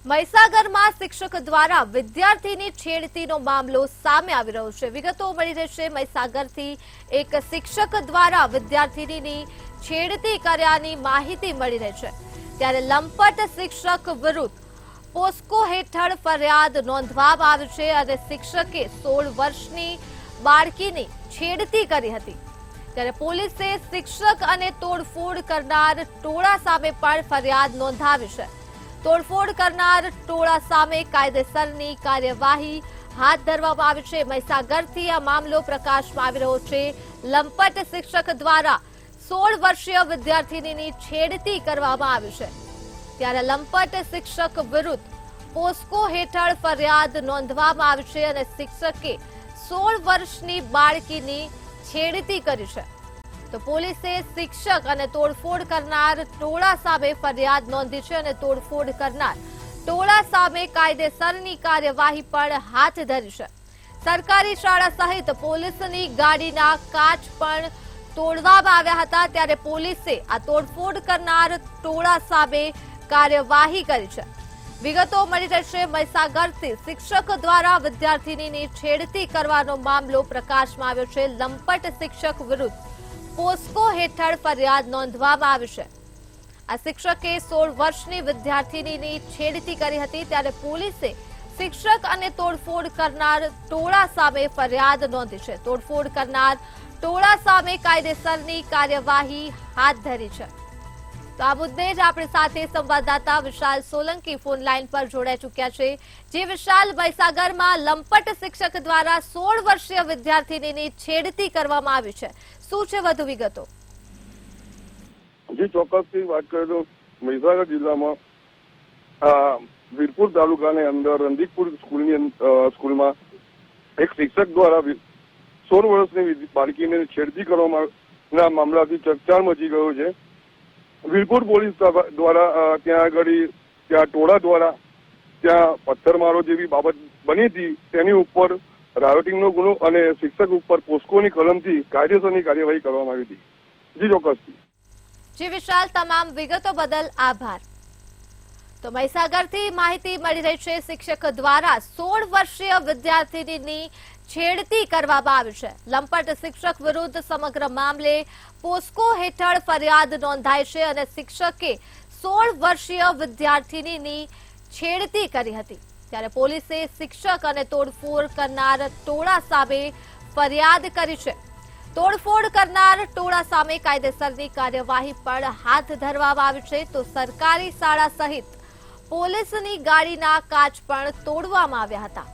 મહીસાગરમાં શિક્ષક દ્વારા વિદ્યાર્થીની છેડતીનો મામલો સામે આવી રહ્યો છે। વિગતો મળી રહેશે। મહીસાગરથી એક શિક્ષક દ્વારા વિદ્યાર્થીની છેડતી કર્યાની માહિતી મળી રહી છે, ત્યારે લંપટ શિક્ષક વિરુદ્ધ પોસ્કો હેઠળ ફરિયાદ નોંધવામાં આવી છે અને શિક્ષકે 16 વર્ષની બાળકીની છેડતી કરી હતી, ત્યારે પોલીસે શિક્ષક અને તોડફોડ કરનાર ટોળા સામે પણ ફરિયાદ નોંધાવી છે। તોડફોડ કરનાર ટોળા સામે કાયદેસરની કાર્યવાહી હાથ ધરવામાં આવી છે। મહીસાગરથી આ મામલો પ્રકાશમાં આવી રહ્યો છે। લંપટ શિક્ષક દ્વારા 16 વર્ષીય વિદ્યાર્થીની છેડતી કરવામાં આવી છે, ત્યારે લંપટ શિક્ષક વિરુદ્ધ પોસ્કો હેઠળ ફરિયાદ નોંધવામાં આવી છે અને શિક્ષકે 16 વર્ષની બાળકીની છેડતી કરી છે, તો પોલીસે શિક્ષક અને તોડફોડ કરનાર ટોળા સામે ફરિયાદ નોંધી છે અને તોડફોડ કરનાર ટોળા સામે કાયદેસરની કાર્યવાહી પણ હાથ ધરી છે। સરકારી શાળા સહિત પોલીસની ગાડીના કાચ પણ તોડવામાં આવ્યા હતા, ત્યારે પોલીસે આ તોડફોડ કરનાર ટોળા સામે કાર્યવાહી કરી છે। વિગતો મળી રહેશે। મહીસાગરથી શિક્ષક દ્વારા વિદ્યાર્થીની છેડતી કરવાનો મામલો પ્રકાશમાં આવ્યો છે। લંપટ શિક્ષક વિરુદ્ધ પોસ્કો હેઠળ ફરિયાદ નોંધવામાં આવી છે। આ શિક્ષકે 16 વર્ષની વિદ્યાર્થીની છેડતી કરી હતી, ત્યારે પોલીસે શિક્ષક અને તોડફોડ કરનાર ટોળા સામે ફરિયાદ નોંધી છે। તોડફોડ કરનાર ટોળા સામે કાયદેસરની કાર્યવાહી હાથ ધરી છે। તો આ મુદ્દે જ આપણી સાથે સંવાદદાતા વિશાલ સોલંકી ફોન લાઈન પર જોડાઈ ચૂક્યા છે। જે વિશાલ, મહીસાગરમાં લંપટ શિક્ષક દ્વારા 16 વર્ષીય વિદ્યાર્થીની છેડતી કરવામાં આવી છે, શું છે વધુ વિગતો? જી, ચોક્કસથી વાત કરીએ તો મહીસાગર જિલ્લામાં વીરપુર તાલુકાની અંદર રંદીકપુર સ્કૂલમાં એક શિક્ષક દ્વારા 16 વર્ષની બાળકીને છેડતી કરવામાં મામલાથી ચકચાર મચી ગયો છે। વીરપુર પોલીસ દ્વારા ત્યાં ટોળા દ્વારા ત્યાં પથ્થરમારો જેવી બાબત બની હતી, તેની ઉપર રાયોટિંગનો ગુનો અને શિક્ષક ઉપર પોસ્કોની કલમથી કાયદેસરની કાર્યવાહી કરવામાં આવી હતી। જી, ચોક્કસથી। જી વિશાલ, તમામ વિગતો બદલ આભાર। તો મહીસાગરથી માહિતી મળી રહી છે, શિક્ષક દ્વારા 16 વર્ષીય વિદ્યાર્થીની છેડતી કરવામાં આવી છે। લંપટ શિક્ષક વિરુદ્ધ સમગ્ર મામલે પોસ્કો હેઠળ ફરિયાદ નોંધાઈ છે અને શિક્ષકે 16 વર્ષીય વિદ્યાર્થીની છેડતી કરી હતી, ત્યારે પોલીસે શિક્ષક અને તોડફોડ કરનાર ટોળા સામે ફરિયાદ કરી છે। તોડફોડ કરનાર ટોળા સામે કાયદેસરની કાર્યવાહી પણ હાથ ધરવામાં આવી છે, તો સરકારી શાળા સહિત પોલીસની ગાડીના કાચ પણ તોડવામાં આવ્યા હતા।